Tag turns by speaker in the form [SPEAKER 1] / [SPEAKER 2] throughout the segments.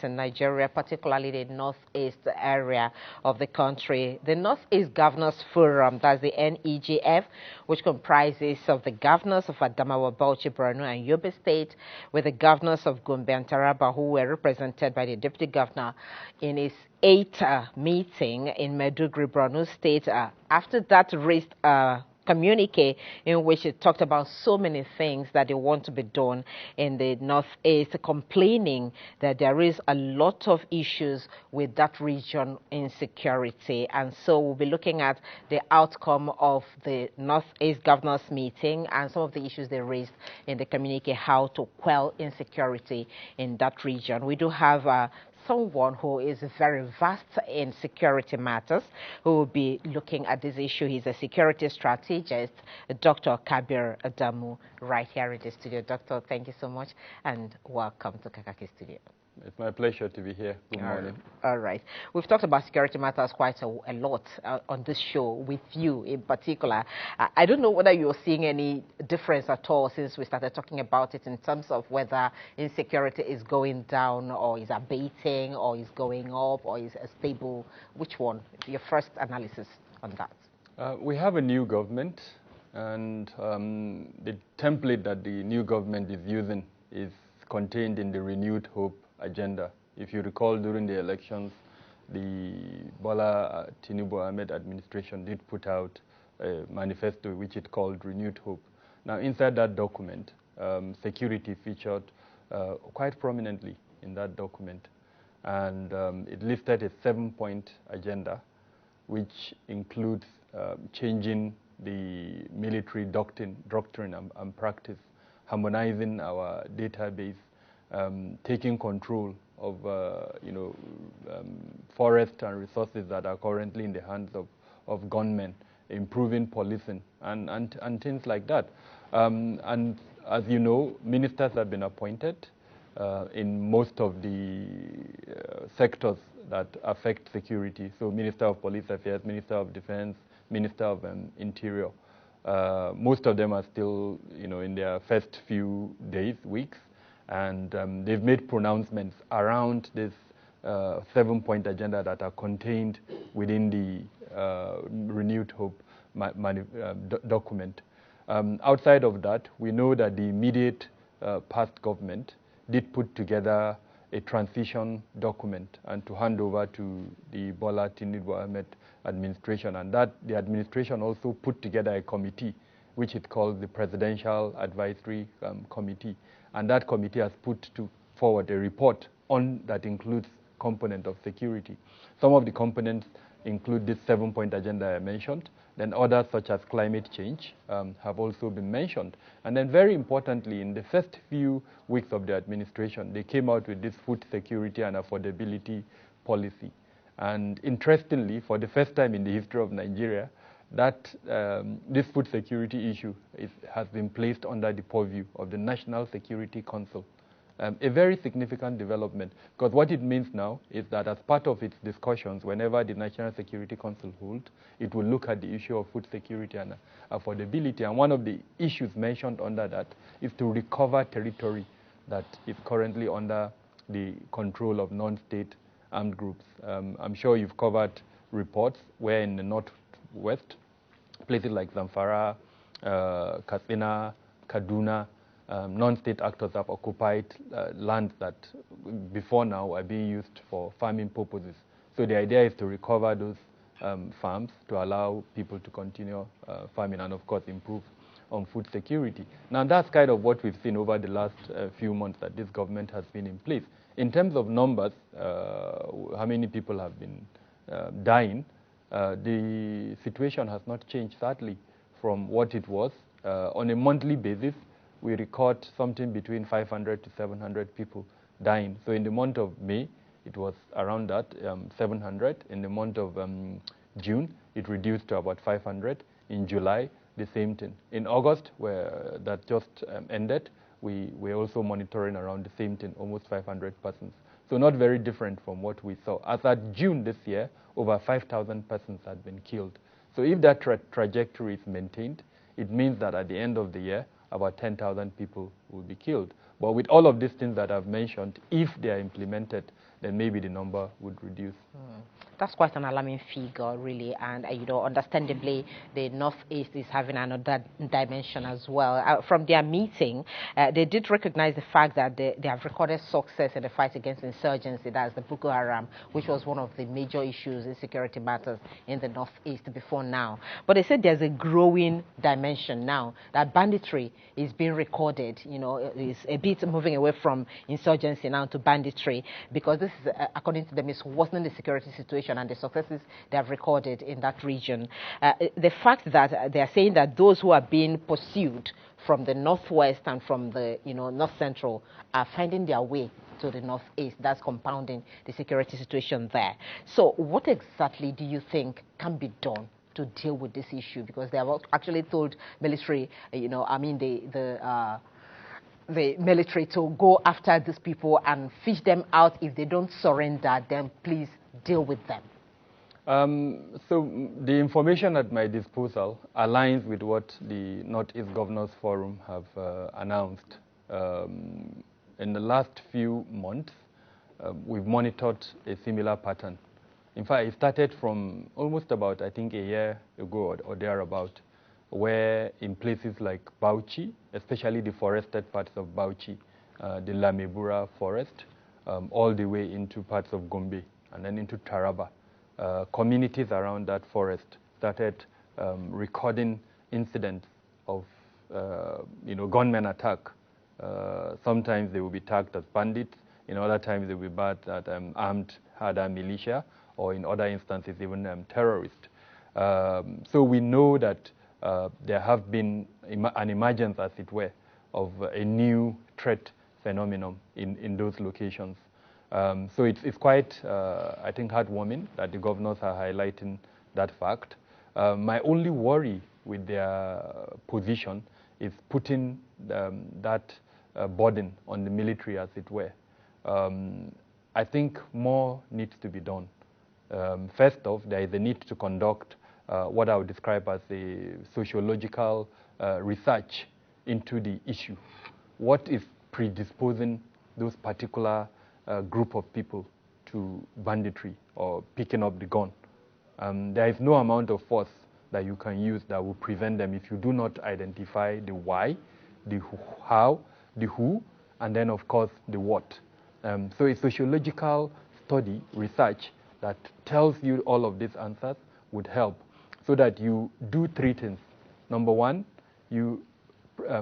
[SPEAKER 1] in Nigeria, particularly the northeast area of the country. The Northeast Governors Forum, that's the NEGF, which comprises of the governors of Adamawa, Bauchi, Borno, and Yobe State, with the governors of Gombe and Taraba, who were represented by the Deputy Governor in his eighth meeting in Maiduguri, Borno State. After that, raised communique in which it talked about so many things that they want to be done in the Northeast, complaining that there is a lot of issues with that region insecurity. And so we'll be looking at the outcome of the Northeast Governors meeting and some of the issues they raised in the communique, how to quell insecurity in that region. We do have someone who is very vast in security matters, who will be looking at this issue. He's a security strategist, Dr. Kabir Adamu, right here in the studio. Doctor, thank you so much, and welcome to Kakaki Studio.
[SPEAKER 2] It's my pleasure to be here. Good morning.
[SPEAKER 1] All right. We've talked about security matters quite a lot on this show, with you in particular. I don't know whether you're seeing any difference at all since we started talking about it in terms of whether insecurity is going down or is abating or is going up or is stable. Which one? Your first analysis on that.
[SPEAKER 2] We have a new government, and the template that the new government is using is contained in the Renewed Hope agenda. If you recall, during the elections, the Bola Tinubu Ahmed administration did put out a manifesto which it called Renewed Hope. Now, inside that document, security featured quite prominently in that document, and it listed a 7-point agenda, which includes changing the military doctrine and practice, harmonizing our database, taking control of forest and resources that are currently in the hands of gunmen, improving policing and things like that. And as you know, ministers have been appointed in most of the sectors that affect security. So Minister of Police Affairs, Minister of Defense, Minister of Interior. Most of them are still in their first few days, weeks. And they've made pronouncements around this 7-point agenda that are contained within the Renewed Hope document. Outside of that, we know that the immediate past government did put together a transition document and to hand over to the Bola Tinubu Ahmed administration, and that the administration also put together a committee which it called the Presidential Advisory Committee. And that committee has put forward a report on that includes component of security. Some of the components include this 7-point agenda I mentioned. Then others, such as climate change, have also been mentioned. And then very importantly, in the first few weeks of the administration, they came out with this food security and affordability policy. And interestingly, for the first time in the history of Nigeria, that this food security issue has been placed under the purview of the National Security Council. A very significant development, because what it means now is that as part of its discussions, whenever the National Security Council holds, it will look at the issue of food security and affordability. And one of the issues mentioned under that is to recover territory that is currently under the control of non-state armed groups. I'm sure you've covered reports where in the Northwest, places like Zamfara, Katsina, Kaduna, non-state actors have occupied lands that before now are being used for farming purposes. So the idea is to recover those farms to allow people to continue farming and, of course, improve on food security. Now, that's kind of what we've seen over the last few months that this government has been in place. In terms of numbers, how many people have been dying, the situation has not changed, sadly, from what it was. On a monthly basis, we record something between 500 to 700 people dying. So in the month of May, it was around that, 700. In the month of June, it reduced to about 500. In July, the same thing. In August, where that just ended, we're also monitoring around the same thing, almost 500 persons. So not very different from what we saw. As at June this year, over 5,000 persons had been killed. So if that trajectory is maintained, it means that at the end of the year, about 10,000 people will be killed. But with all of these things that I've mentioned, if they are implemented, then maybe the number would reduce.
[SPEAKER 1] That's quite an alarming figure, really, and understandably, the Northeast is having another dimension as well. From their meeting, they did recognize the fact that they have recorded success in the fight against insurgency, that's the Boko Haram, which was one of the major issues in security matters in the Northeast before now. But they said there's a growing dimension now, that banditry is being recorded, is a bit moving away from insurgency now to banditry, because this is, according to them, is worsening the security situation and the successes they have recorded in that region. The fact that they are saying that those who are being pursued from the northwest and from the north central are finding their way to the northeast, that's compounding the security situation there. So what exactly do you think can be done to deal with this issue? Because they have actually told military, the military to go after these people and fish them out. If they don't surrender, then please deal with them.
[SPEAKER 2] So the information at my disposal aligns with what the Northeast Governors Forum have announced. In the last few months, we've monitored a similar pattern. In fact, it started from almost about, I think, a year ago or thereabout, where in places like Bauchi, especially the forested parts of Bauchi, the Lamebura forest, all the way into parts of Gombe and then into Taraba, communities around that forest started recording incidents of, gunmen attack. Sometimes they will be tagged as bandits. In other times they will be bad at armed Hada militia, or in other instances even terrorists. So we know that there have been an emergence, as it were, of a new threat phenomenon in those locations. So it's quite, I think, heartwarming that the governors are highlighting that fact. My only worry with their position is putting that burden on the military, as it were. I think more needs to be done. First off, there is a need to conduct what I would describe as a sociological research into the issue. What is predisposing those particular group of people to banditry or picking up the gun? There is no amount of force that you can use that will prevent them if you do not identify the why, the how, the who, and then, of course, the what. So a sociological study, research, that tells you all of these answers would help, so that you do three things. Number one, you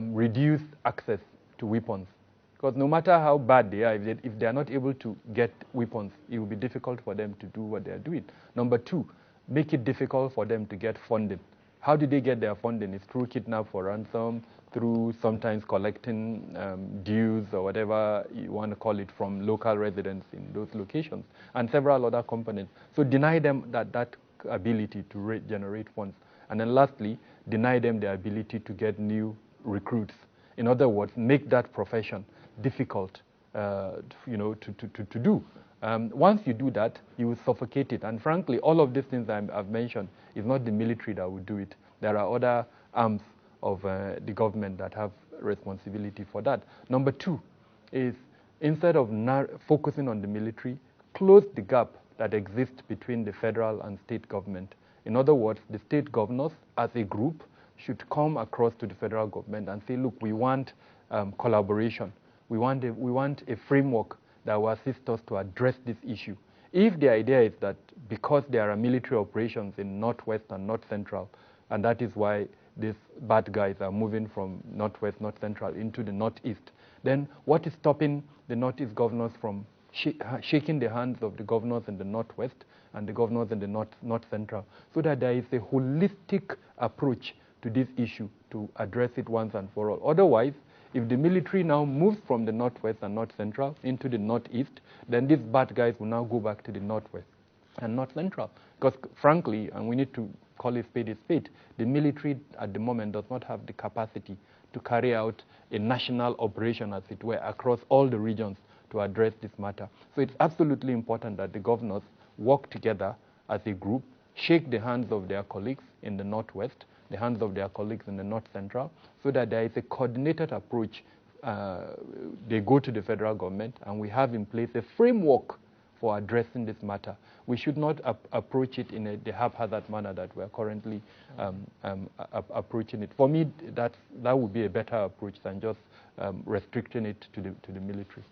[SPEAKER 2] reduce access to weapons. Because no matter how bad they are, if they are not able to get weapons, it will be difficult for them to do what they are doing. Number two, make it difficult for them to get funding. How do they get their funding? It's through kidnap for ransom, through sometimes collecting dues or whatever you want to call it from local residents in those locations, and several other components. So deny them that ability to generate funds. And then lastly, deny them the ability to get new recruits. In other words, make that profession difficult to do. Once you do that, you will suffocate it. And frankly, all of these things I've mentioned is not the military that will do it. There are other arms of the government that have responsibility for that. Number two is, instead of focusing on the military, close the gap that exists between the federal and state government. In other words, the state governors as a group should come across to the federal government and say, look, we want collaboration. We want a framework that will assist us to address this issue. If the idea is that because there are military operations in Northwest and North Central, and that is why these bad guys are moving from Northwest, North Central into the Northeast, then what is stopping the Northeast governors from shaking the hands of the governors in the Northwest and the governors in the North Central, so that there is a holistic approach to this issue to address it once and for all? Otherwise, if the military now moves from the Northwest and North Central into the Northeast, then these bad guys will now go back to the Northwest and North Central. Because frankly, and we need to call a spade, the military at the moment does not have the capacity to carry out a national operation, as it were, across all the regions to address this matter. So it's absolutely important that the governors work together as a group, shake the hands of their colleagues in the Northwest, the hands of their colleagues in the North Central, so that there is a coordinated approach they go to the federal government, and we have in place a framework for addressing this matter. We should not approach it in the haphazard manner that we are currently approaching it. For me, that would be a better approach than just restricting it to the military.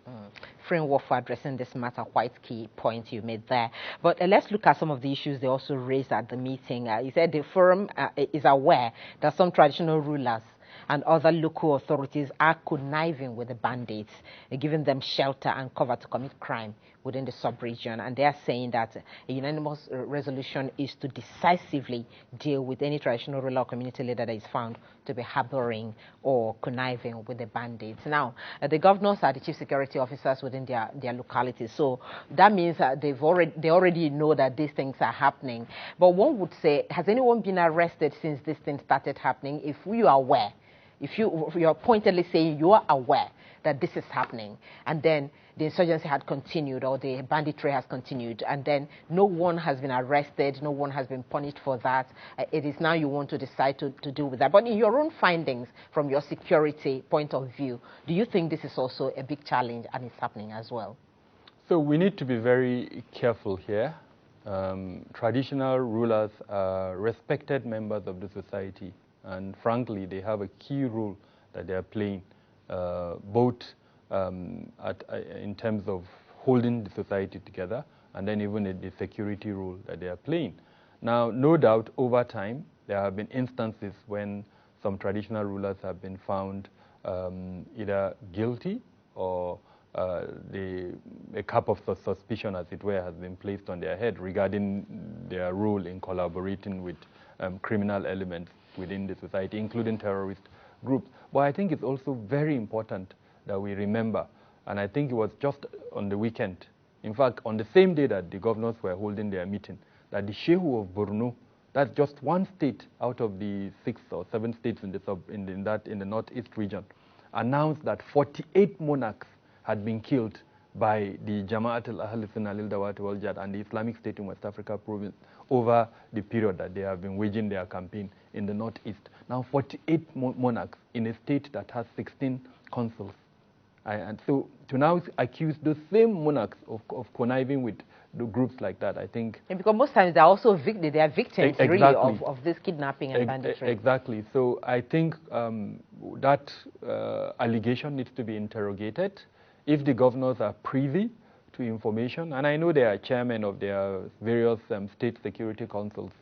[SPEAKER 1] Framework for addressing this matter, quite key point you made there. But let's look at some of the issues they also raised at the meeting. You said the forum is aware that some traditional rulers and other local authorities are conniving with the bandits, giving them shelter and cover to commit crime within the sub-region. And they are saying that a unanimous resolution is to decisively deal with any traditional ruler or community leader that is found to be harboring or conniving with the bandits. Now, the governors are the chief security officers within their localities, so that means they already know that these things are happening. But one would say, has anyone been arrested since this thing started happening? If you are aware, if you're pointedly saying you are aware that this is happening, and then the insurgency had continued or the banditry has continued, and then no one has been arrested, no one has been punished for that, it is now you want to decide to deal with that. But in your own findings, from your security point of view, do you think this is also a big challenge and it's happening as well?
[SPEAKER 2] So we need to be very careful here. Traditional rulers are respected members of the society, and frankly, they have a key role that they are playing, both in terms of holding the society together, and then even the security role that they are playing. Now, no doubt, over time, there have been instances when some traditional rulers have been found either guilty or a cap of suspicion, as it were, has been placed on their head regarding their role in collaborating with criminal elements within the society, including terrorist groups. But I think it's also very important that we remember, and I think it was just on the weekend, in fact, on the same day that the governors were holding their meeting, that the Shehu of Borno, that's just one state out of the 6 or 7 states in the northeast region, announced that 48 monarchs had been killed by the Jama'at al-Ahl Sunnah al-Dawat wal-Jihad and the Islamic State in West Africa province over the period that they have been waging their campaign in the northeast. Now, 48 monarchs in a state that has 16 consuls. And so to now accuse those same monarchs of conniving with the groups like that, I think...
[SPEAKER 1] And because most times they're also victims
[SPEAKER 2] exactly.
[SPEAKER 1] really of this kidnapping and banditry.
[SPEAKER 2] Exactly. So I think that allegation needs to be interrogated. If the governors are privy to information, and I know they are chairmen of their various state security councils,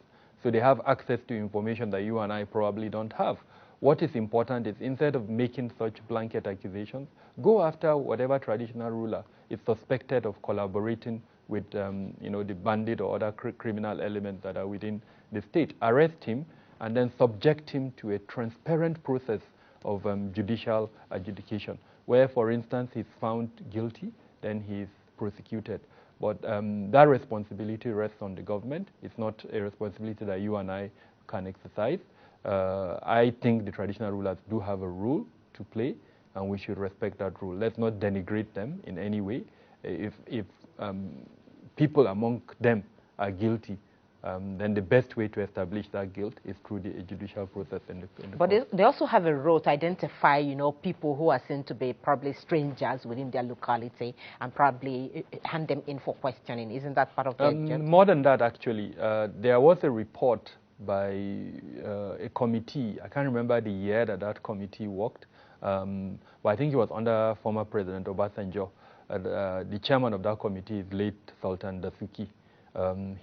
[SPEAKER 2] so they have access to information that you and I probably don't have. What is important is, instead of making such blanket accusations, go after whatever traditional ruler is suspected of collaborating with the bandit or other criminal elements that are within the state. Arrest him and then subject him to a transparent process of judicial adjudication, where, for instance, he's found guilty, then he's prosecuted. But that responsibility rests on the government. It's not a responsibility that you and I can exercise. I think the traditional rulers do have a role to play, and we should respect that rule. Let's not denigrate them in any way. If people among them are guilty, then the best way to establish that guilt is through the judicial process.
[SPEAKER 1] But they also have a role to identify, people who are seen to be probably strangers within their locality and probably hand them in for questioning. Isn't that part of their job?
[SPEAKER 2] More than that, actually. There was a report by a committee. I can't remember the year that committee worked, but I think it was under former President Obasanjo. The chairman of that committee is late Sultan Dasuki.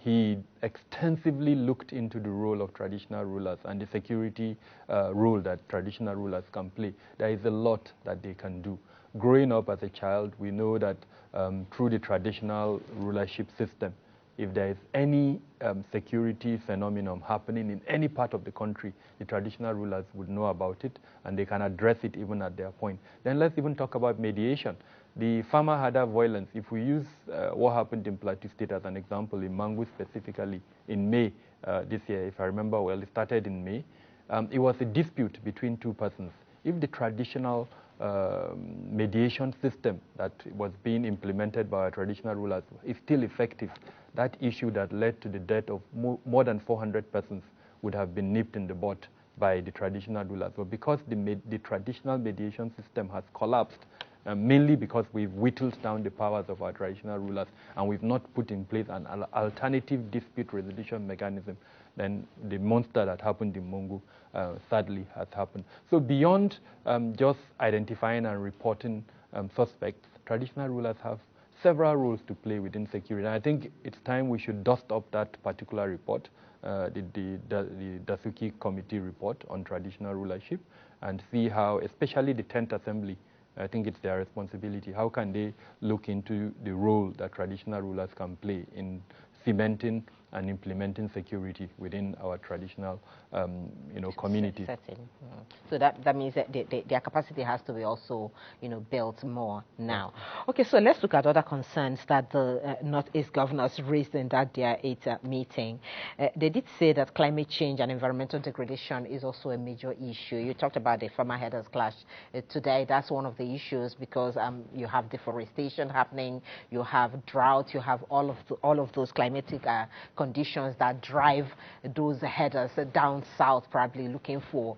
[SPEAKER 2] He extensively looked into the role of traditional rulers and the security role that traditional rulers can play. There is a lot that they can do. Growing up as a child, we know that through the traditional rulership system, if there is any security phenomenon happening in any part of the country, the traditional rulers would know about it, and they can address it even at their point. Then let's even talk about mediation. The farmer-herder violence, if we use what happened in Plateau State as an example, in Mangu specifically, in May this year, if I remember well, it started in May. It was a dispute between two persons. If the traditional mediation system that was being implemented by our traditional rulers is still effective, that issue that led to the death of more than 400 persons would have been nipped in the bud by the traditional rulers, but because the traditional mediation system has collapsed, mainly because we've whittled down the powers of our traditional rulers and we've not put in place an alternative dispute resolution mechanism, then the monster that happened in Mongo sadly has happened. So beyond just identifying and reporting suspects, traditional rulers have several roles to play within security. And I think it's time we should dust up that particular report, the Dasuki Committee report on traditional rulership, and see how, especially the 10th Assembly, I think it's their responsibility. How can they look into the role that traditional rulers can play in cementing and implementing security within our traditional, communities?
[SPEAKER 1] So that means that their capacity has to be also, built more now. Okay, so let's look at other concerns that the Northeast governors raised in that their 8th meeting. They did say that climate change and environmental degradation is also a major issue. You talked about the farmer headers clash today. That's one of the issues because you have deforestation happening, you have drought, you have all of those climatic conditions that drive those headers down south, probably looking for,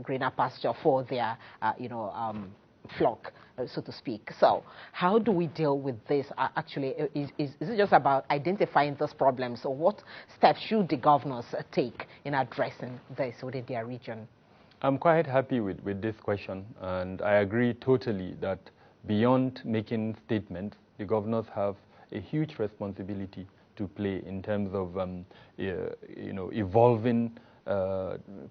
[SPEAKER 1] greener pasture for their, flock, so to speak. So how do we deal with this? Actually, is it just about identifying those problems, or what steps should the governors take in addressing this within their region?
[SPEAKER 2] I'm quite happy with this question, and I agree totally that beyond making statements, the governors have a huge responsibility to play in terms of evolving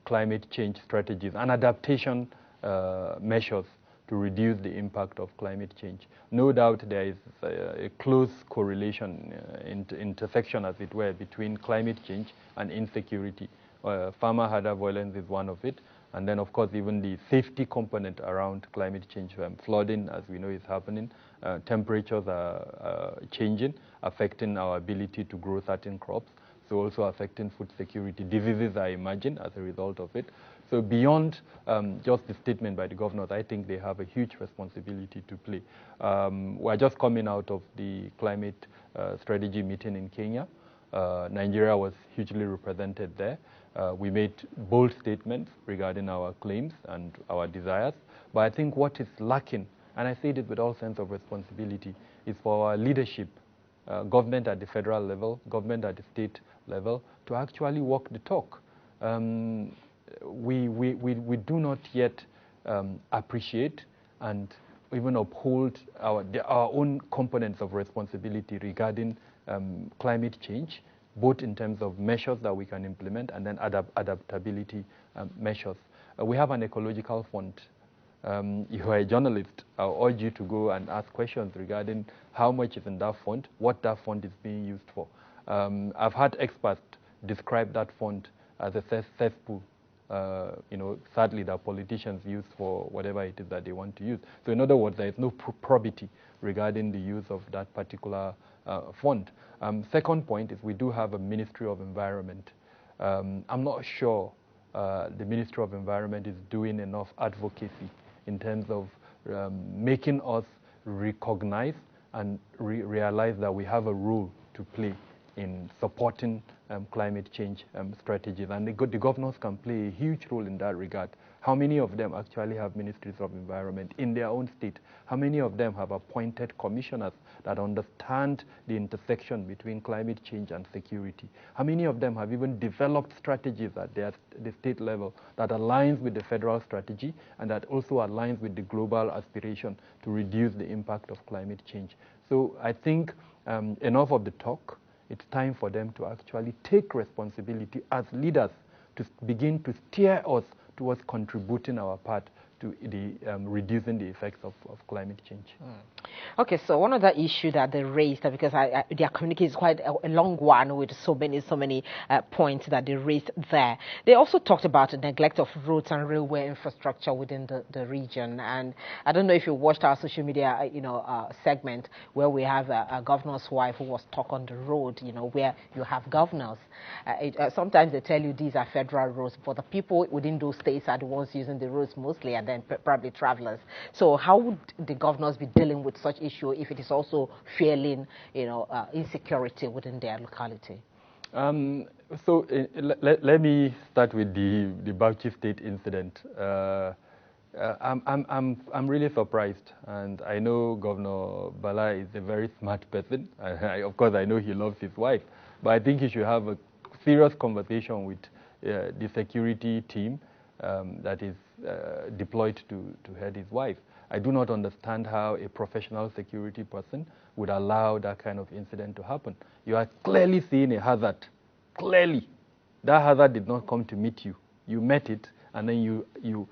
[SPEAKER 2] climate change strategies and adaptation measures to reduce the impact of climate change. No doubt there is a close correlation, intersection as it were, between climate change and insecurity. Farmer herder violence is one of it, and then of course even the safety component around climate change. Flooding, as we know, is happening. Temperatures are changing, affecting our ability to grow certain crops, so also affecting food security. Diseases are emerging as a result of it. So beyond just the statement by the governors, I think they have a huge responsibility to play. We're just coming out of the climate strategy meeting in Kenya. Nigeria was hugely represented there. We made bold statements regarding our claims and our desires, but I think what is lacking, and I say it with all sense of responsibility, is for our leadership, government at the federal level, government at the state level, to actually walk the talk. We do not yet appreciate and even uphold our own components of responsibility regarding climate change, both in terms of measures that we can implement and then adaptability measures. We have an ecological fund. If you are a journalist, I'll urge you to go and ask questions regarding how much is in that fund, what that fund is being used for. I've had experts describe that fund as a cesspool, sadly, that politicians use for whatever it is that they want to use. So in other words, there is no probity regarding the use of that particular fund. Second point is we do have a Ministry of Environment. I'm not sure the Ministry of Environment is doing enough advocacy in terms of making us recognize and realize that we have a role to play in supporting climate change strategies. And the governors can play a huge role in that regard. How many of them actually have ministries of environment in their own state? How many of them have appointed commissioners that understand the intersection between climate change and security? How many of them have even developed strategies at the state level that aligns with the federal strategy and that also aligns with the global aspiration to reduce the impact of climate change? So I think enough of the talk. It's time for them to actually take responsibility as leaders to begin to steer us towards contributing our part to the reducing the effects of climate change.
[SPEAKER 1] Okay, so one other issue that they raised, because their communique is quite a long one with so many points that they raised there. They also talked about the neglect of roads and railway infrastructure within the region. And I don't know if you watched our social media, segment where we have a governor's wife who was stuck on the road, where you have governors. Sometimes they tell you these are federal roads, but the people within those states are the ones using the roads mostly, and then probably travelers. So how would the governors be dealing with such issue if it is also fueling, insecurity within their locality?
[SPEAKER 2] Let me start with the Bauchi State incident. I'm really surprised, and I know Governor Bala is a very smart person. Of course, I know he loves his wife, but I think he should have a serious conversation with the security team that is deployed to head his wife. I do not understand how a professional security person would allow that kind of incident to happen. You are clearly seeing a hazard. Clearly, that hazard did not come to meet you. You met it, and then you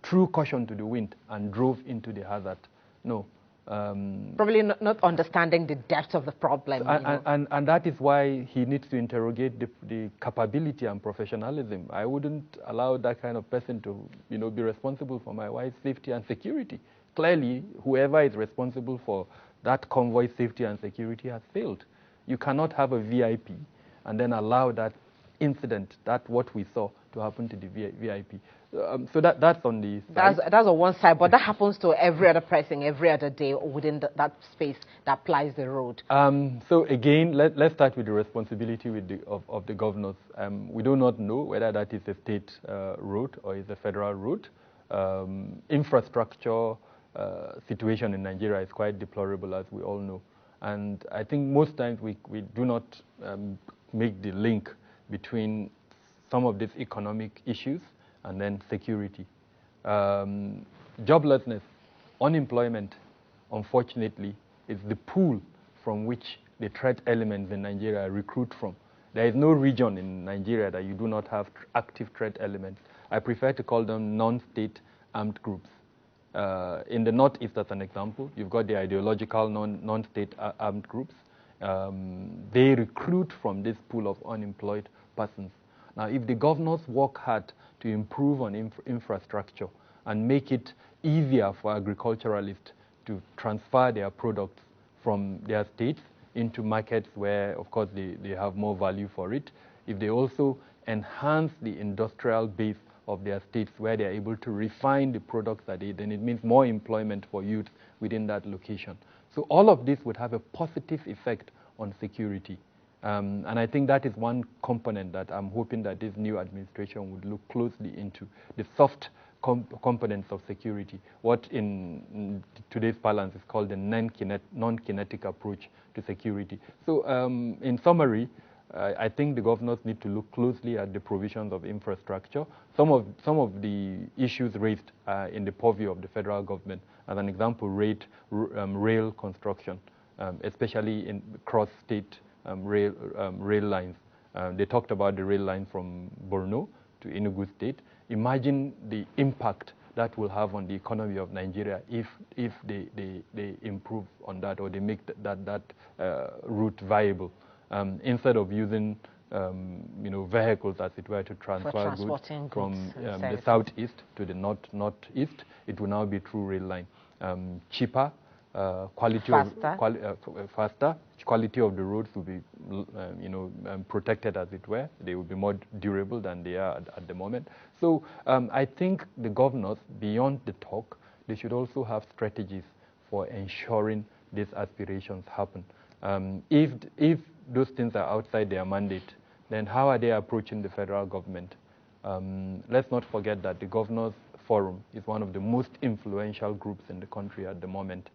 [SPEAKER 2] threw caution to the wind and drove into the hazard. No.
[SPEAKER 1] Probably not understanding the depth of the problem.
[SPEAKER 2] And that is why he needs to interrogate the capability and professionalism. I wouldn't allow that kind of person to be responsible for my wife's safety and security. Clearly, whoever is responsible for that convoy safety and security has failed. You cannot have a VIP and then allow that incident, what we saw, to happen to the VIP. So that's on the side.
[SPEAKER 1] That's on one side, but that happens to every other person every other day within that space that plies the road.
[SPEAKER 2] So again, let's start with the responsibility of the governors. We do not know whether that is a state road or is a federal road. Infrastructure situation in Nigeria is quite deplorable, as we all know. And I think most times we do not make the link between some of these economic issues and then security. Joblessness, unemployment, unfortunately, is the pool from which the threat elements in Nigeria recruit from. There is no region in Nigeria that you do not have active threat elements. I prefer to call them non-state armed groups. In the Northeast, as an example, you've got the ideological non-state armed groups. They recruit from this pool of unemployed persons. Now, if the governors work hard to improve on infrastructure and make it easier for agriculturalists to transfer their products from their states into markets where, of course, they have more value for it, if they also enhance the industrial base of their states where they are able to refine the products that then it means more employment for youth within that location. So all of this would have a positive effect on security. And I think that is one component that I'm hoping that this new administration would look closely into, the soft components of security, what in today's parlance is called the non-kinetic approach to security. So in summary, I think the governors need to look closely at the provisions of infrastructure. Some of the issues raised in the purview of the federal government. As an example, rail construction, especially in cross-state rail lines. They talked about the rail line from Borno to Enugu State. Imagine the impact that will have on the economy of Nigeria if they improve on that, or they make that route viable. Instead of using vehicles, as it were, to transfer goods from the southeast to the northeast, it will now be through rail line. Cheaper, faster. Quality of the roads will be, protected, as it were. They will be more durable than they are at the moment. So I think the governors, beyond the talk, they should also have strategies for ensuring these aspirations happen. If those things are outside their mandate, then how are they approaching the federal government? Let's not forget that the Governors Forum is one of the most influential groups in the country at the moment.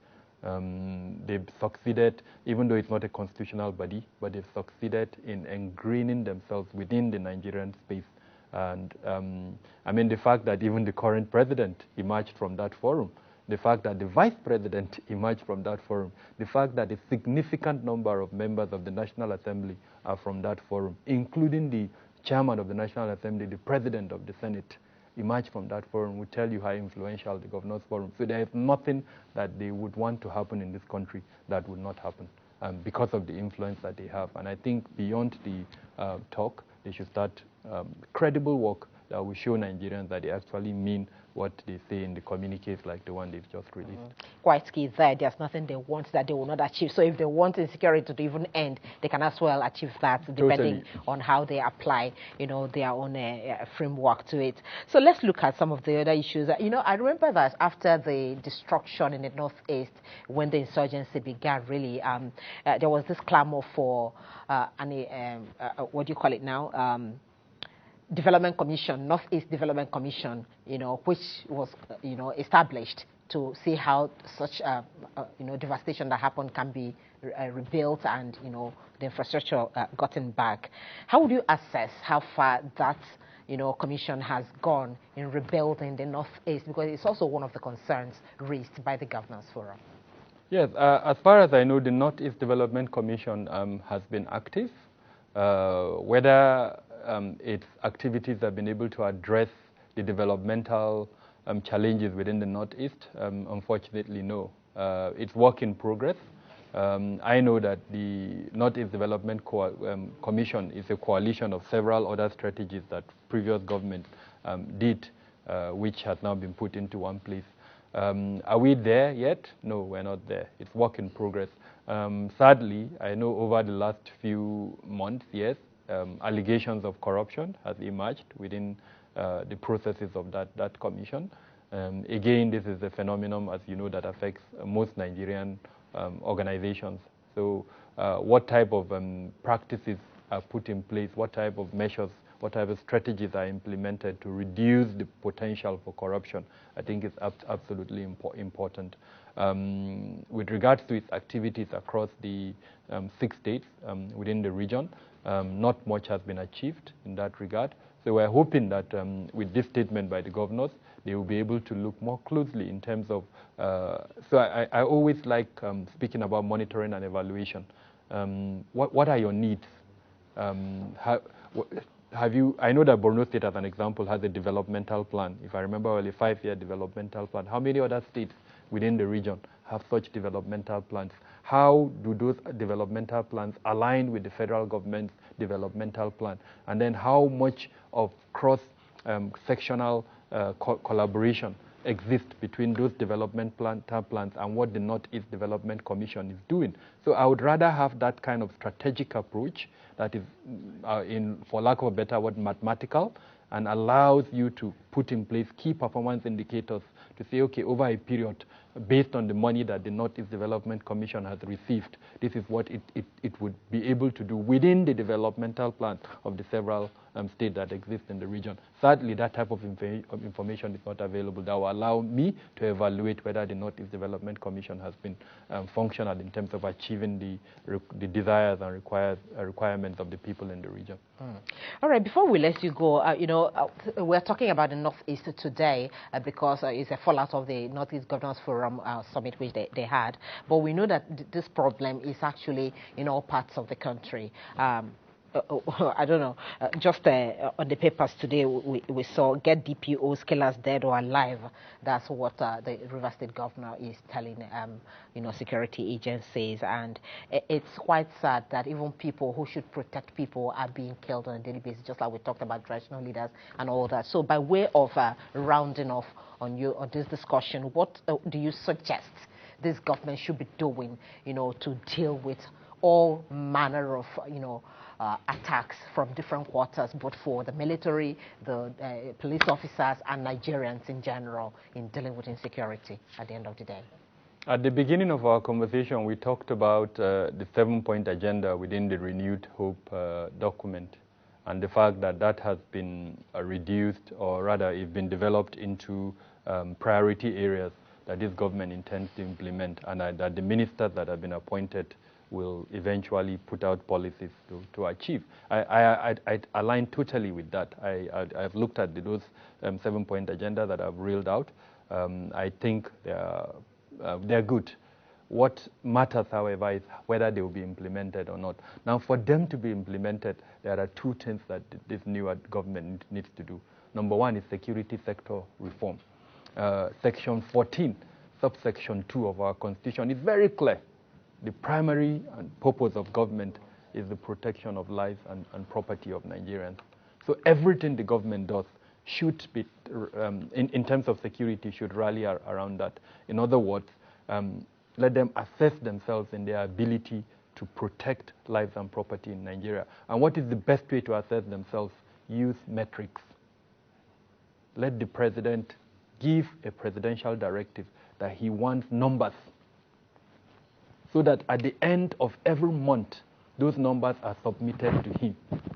[SPEAKER 2] They've succeeded, even though it's not a constitutional body, but they've succeeded in ingraining themselves within the Nigerian space. And the fact that even the current president emerged from that forum, the fact that the vice president emerged from that forum, the fact that a significant number of members of the National Assembly are from that forum, including the chairman of the National Assembly, the president of the Senate, emerged from that forum, will tell you how influential the Governors Forum. So there is nothing that they would want to happen in this country that would not happen because of the influence that they have. And I think beyond the talk, they should start credible work that will show Nigerians that they actually mean what they say in the communiques like the one they've just released.
[SPEAKER 1] Quite key there. There's nothing they want that they will not achieve. So if they want insecurity to even end, they can as well achieve that, depending on how they apply, their own framework to it. So let's look at some of the other issues. I remember that after the destruction in the Northeast, when the insurgency began, really, there was this clamor for what do you call it now? Development Commission, Northeast Development Commission, which was, established to see how such, devastation that happened can be rebuilt and, the infrastructure gotten back. How would you assess how far that, commission has gone in rebuilding the Northeast? Because it's also one of the concerns raised by the Governors Forum.
[SPEAKER 2] Yes, as far as I know, the Northeast Development Commission has been active. Whether its activities have been able to address the developmental challenges within the Northeast, unfortunately, no. It's work in progress. I know that the Northeast Development Commission is a coalition of several other strategies that previous government did, which has now been put into one place. Are we there yet? No, we're not there. It's work in progress. Sadly, I know over the last few months, yes, allegations of corruption has emerged within the processes of that commission. Again, this is a phenomenon, as you know, that affects most Nigerian organizations. So what type of practices are put in place, what type of measures, what type of strategies are implemented to reduce the potential for corruption, I think is absolutely important. With regards to its activities across the 6 states within the region, not much has been achieved in that regard. So we're hoping that with this statement by the governors, they will be able to look more closely in terms of, so I always like speaking about monitoring and evaluation. What are your needs? Have you, I know that Borno State, as an example, has a developmental plan. If I remember well, a 5-year developmental plan. How many other states within the region have such developmental plans? How do those developmental plans align with the federal government's developmental plan? And then how much of cross-sectional collaboration exists between those development plans and what the Northeast Development Commission is doing? So I would rather have that kind of strategic approach that is, for lack of a better word, mathematical, and allows you to put in place key performance indicators to say, okay, over a period, based on the money that the Northeast Development Commission has received, this is what it would be able to do within the developmental plan of the several states that exist in the region. Sadly, that type of information is not available. That will allow me to evaluate whether the Northeast Development Commission has been functional in terms of achieving the desires and requirements of the people in the region.
[SPEAKER 1] All right, before we let you go, we're talking about the Northeast today because it's a fallout of the Northeast Governors Forum summit which they had. But we know that this problem is actually in all parts of the country. I don't know, just on the papers today, we saw get DPOs, killers dead or alive. That's what the River State governor is telling, security agencies. And it's quite sad that even people who should protect people are being killed on a daily basis, just like we talked about traditional leaders and all that. So by way of rounding off on this discussion, what do you suggest this government should be doing, to deal with all manner of, attacks from different quarters, both for the military, the police officers, and Nigerians in general in dealing with insecurity at the end of the day?
[SPEAKER 2] At the beginning of our conversation, we talked about the 7-point agenda within the Renewed Hope document, and the fact that that has been reduced, or rather, it's been developed into priority areas that this government intends to implement, and that the ministers that have been appointed will eventually put out policies to achieve. I align totally with that. I've looked at those 7-point agenda that I've reeled out. I think they're good. What matters, however, is whether they will be implemented or not. Now, for them to be implemented, there are 2 things that this new government needs to do. Number 1 is security sector reform. Section 14, subsection 2 of our Constitution is very clear. The primary purpose of government is the protection of lives and property of Nigerians. So everything the government does should be, in terms of security, should rally around that. In other words, let them assess themselves in their ability to protect lives and property in Nigeria. And what is the best way to assess themselves? Use metrics. Let the president give a presidential directive that he wants numbers, so that at the end of every month, those numbers are submitted to him.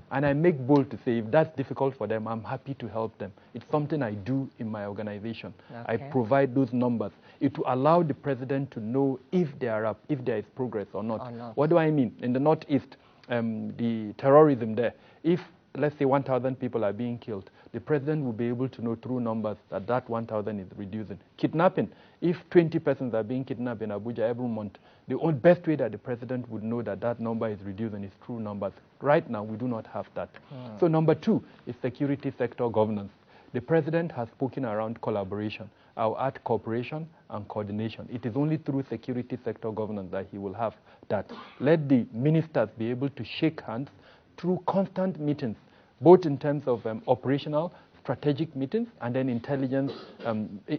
[SPEAKER 2] And I make bold to say, if that's difficult for them, I'm happy to help them. It's something I do in my organization. Okay. I provide those numbers. It will allow the president to know if there is progress or not. What do I mean? In the Northeast, the terrorism there, if, let's say, 1,000 people are being killed, the president will be able to know through numbers that 1,000 is reducing. Kidnapping, if 20 persons are being kidnapped in Abuja every month, the best way that the president would know that number is reducing is through numbers. Right now, we do not have that. So number 2 is security sector governance. The president has spoken around collaboration. I'll add cooperation and coordination. It is only through security sector governance that he will have that. Let the ministers be able to shake hands through constant meetings, both in terms of operational, strategic meetings, and then intelligence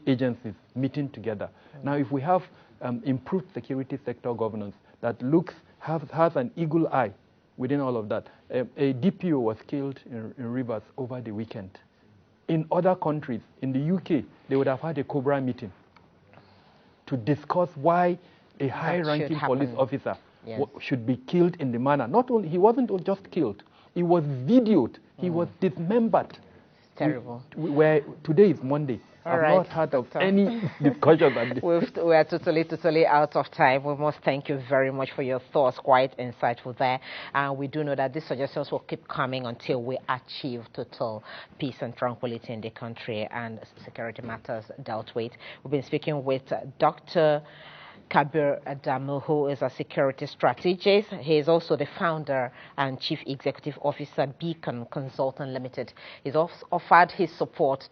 [SPEAKER 2] agencies meeting together. Now, if we have improved security sector governance that has an eagle eye within all of that. A DPO was killed in Rivers over the weekend. In other countries, in the UK, they would have had a COBRA meeting to discuss why a high-ranking police officer should be killed in the manner. Not only, he wasn't just killed, he was videoed, he was dismembered.
[SPEAKER 1] It's terrible.
[SPEAKER 2] Where today is Monday. I've not heard of any discussion on this.
[SPEAKER 1] We are totally out of time. We must thank you very much for your thoughts, quite insightful there. And we do know that these suggestions will keep coming until we achieve total peace and tranquility in the country and security matters dealt with. We've been speaking with Dr. Kabir Adamu, who is a security strategist. He is also the founder and chief executive officer, Beacon Consultant Limited. He's also offered his support